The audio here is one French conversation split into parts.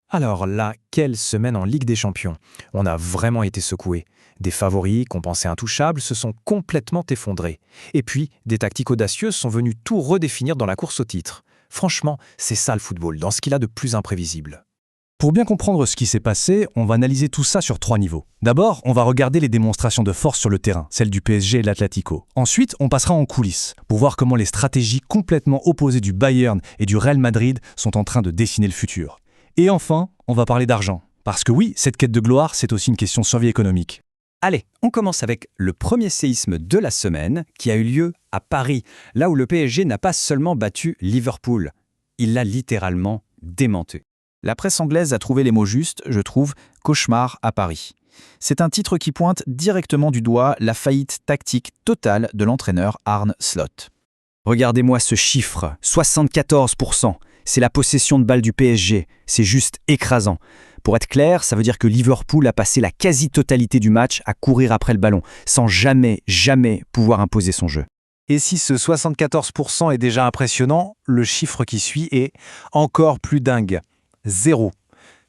Alors là, quelle semaine en Ligue des Champions. On a vraiment été secoués. Des favoris qu'on pensait intouchables se sont complètement effondrés. Et puis, des tactiques audacieuses sont venues tout redéfinir dans la course au titre. Franchement, c'est ça le football, dans ce qu'il a de plus imprévisible. Pour bien comprendre ce qui s'est passé, on va analyser tout ça sur 3 niveaux. D'abord, on va regarder les démonstrations de force sur le terrain, celles du PSG et de l'Atlético. Ensuite, on passera en coulisses, pour voir comment les stratégies complètement opposées du Bayern et du Real Madrid sont en train de dessiner le futur. Et enfin, on va parler d'argent. Parce que oui, cette quête de gloire, c'est aussi une question de survie économique. Allez, on commence avec le premier séisme de la semaine qui a eu lieu à Paris, là où le PSG n'a pas seulement battu Liverpool, il l'a littéralement démenté. La presse anglaise a trouvé les mots justes, je trouve, cauchemar à Paris. C'est un titre qui pointe directement du doigt la faillite tactique totale de l'entraîneur Arne Slot. Regardez-moi ce chiffre, 74%. C'est la possession de balle du PSG, c'est juste écrasant. Pour être clair, ça veut dire que Liverpool a passé la quasi-totalité du match à courir après le ballon, sans jamais pouvoir imposer son jeu. Et si ce 74% est déjà impressionnant, le chiffre qui suit est encore plus dingue. 0.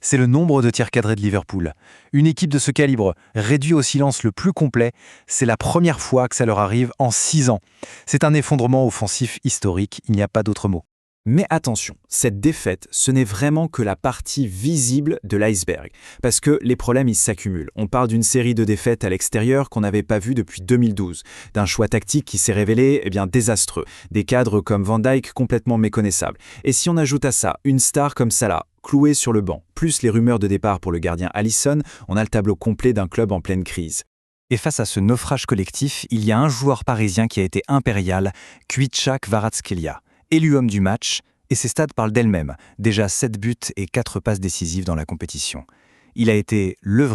C'est le nombre de tirs cadrés de Liverpool. Une équipe de ce calibre, réduite au silence le plus complet, c'est la première fois que ça leur arrive en 6 ans. C'est un effondrement offensif historique, il n'y a pas d'autre mot. Mais attention, cette défaite, ce n'est vraiment que la partie visible de l'iceberg, parce que les problèmes ils s'accumulent. On parle d'une série de défaites à l'extérieur qu'on n'avait pas vu depuis 2012, d'un choix tactique qui s'est révélé désastreux, des cadres comme Van Dijk complètement méconnaissables. Et si on ajoute à ça une star comme Salah, clouée sur le banc, plus les rumeurs de départ pour le gardien Alisson, on a le tableau complet d'un club en pleine crise. Et face à ce naufrage collectif, il y a un joueur parisien qui a été impérial, Khvicha Kvaratskhelia. Élu homme du match, et ses stats parlent d'elles-mêmes, déjà 7 buts et 4 passes décisives dans la compétition. Il a été le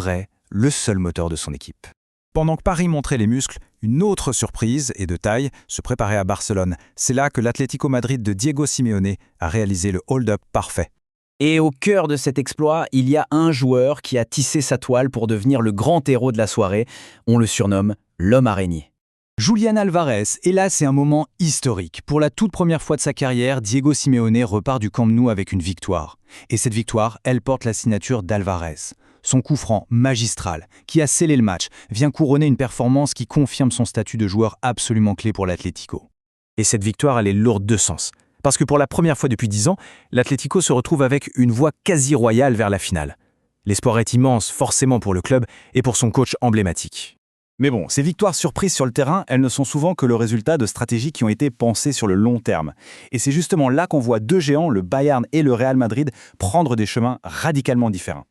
seul moteur de son équipe. Pendant que Paris montrait les muscles, une autre surprise, et de taille, se préparait à Barcelone. C'est là que l'Atlético Madrid de Diego Simeone a réalisé le hold-up parfait. Et au cœur de cet exploit, il y a un joueur qui a tissé sa toile pour devenir le grand héros de la soirée. On le surnomme l'homme araignée. Julián Álvarez, et là c'est un moment historique. Pour la toute première fois de sa carrière, Diego Simeone repart du Camp Nou avec une victoire. Et cette victoire, elle porte la signature d'Álvarez. Son coup franc magistral, qui a scellé le match, vient couronner une performance qui confirme son statut de joueur absolument clé pour l'Atlético. Et cette victoire, elle est lourde de sens. Parce que pour la première fois depuis 10 ans, l'Atlético se retrouve avec une voie quasi royale vers la finale. L'espoir est immense, forcément pour le club et pour son coach emblématique. Mais bon, ces victoires surprises sur le terrain, elles ne sont souvent que le résultat de stratégies qui ont été pensées sur le long terme. Et c'est justement là qu'on voit deux géants, le Bayern et le Real Madrid, prendre des chemins radicalement différents.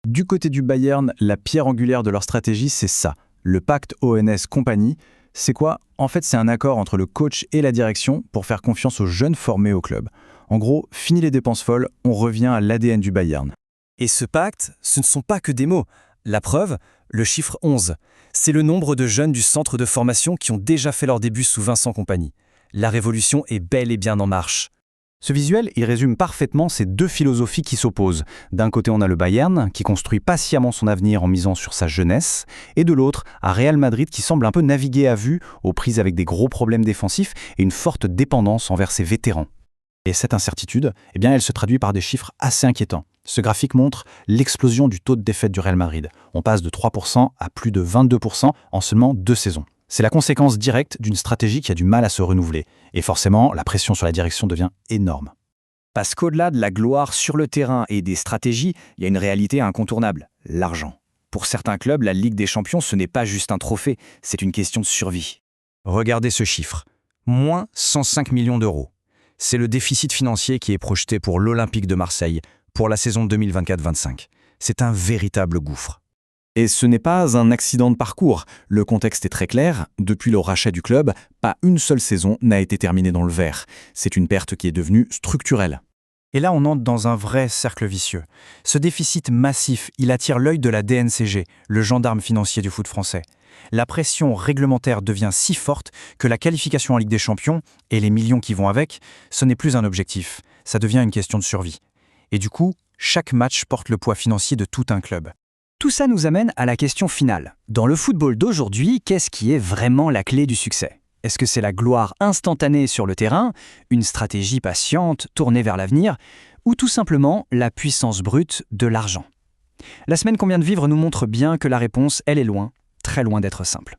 Du côté du Bayern, la pierre angulaire de leur stratégie, c'est ça, le pacte ONS-Compagnie. C'est quoi? En fait, c'est un accord entre le coach et la direction pour faire confiance aux jeunes formés au club. En gros, fini les dépenses folles, on revient à l'ADN du Bayern. Et ce pacte, ce ne sont pas que des mots. La preuve, le chiffre 11. C'est le nombre de jeunes du centre de formation qui ont déjà fait leur début sous Vincent Kompany. La révolution est bel et bien en marche. Ce visuel, il résume parfaitement ces deux philosophies qui s'opposent. D'un côté, on a le Bayern, qui construit patiemment son avenir en misant sur sa jeunesse, et de l'autre, un Real Madrid qui semble un peu naviguer à vue, aux prises avec des gros problèmes défensifs et une forte dépendance envers ses vétérans. Et cette incertitude, elle se traduit par des chiffres assez inquiétants. Ce graphique montre l'explosion du taux de défaite du Real Madrid. On passe de 3% à plus de 22% en seulement 2 saisons. C'est la conséquence directe d'une stratégie qui a du mal à se renouveler. Et forcément, la pression sur la direction devient énorme. Parce qu'au-delà de la gloire sur le terrain et des stratégies, il y a une réalité incontournable, l'argent. Pour certains clubs, la Ligue des Champions, ce n'est pas juste un trophée, c'est une question de survie. Regardez ce chiffre, moins 105 millions d'euros. C'est le déficit financier qui est projeté pour l'Olympique de Marseille pour la saison 2024-25. C'est un véritable gouffre. Et ce n'est pas un accident de parcours. Le contexte est très clair. Depuis le rachat du club, pas une seule saison n'a été terminée dans le vert. C'est une perte qui est devenue structurelle. Et là, on entre dans un vrai cercle vicieux. Ce déficit massif, il attire l'œil de la DNCG, le gendarme financier du foot français. La pression réglementaire devient si forte que la qualification en Ligue des Champions et les millions qui vont avec, ce n'est plus un objectif. Ça devient une question de survie. Et du coup, chaque match porte le poids financier de tout un club. Tout ça nous amène à la question finale. Dans le football d'aujourd'hui, qu'est-ce qui est vraiment la clé du succès? Est-ce que c'est la gloire instantanée sur le terrain, une stratégie patiente tournée vers l'avenir, ou tout simplement la puissance brute de l'argent? La semaine qu'on vient de vivre nous montre bien que la réponse, elle est loin, très loin d'être simple.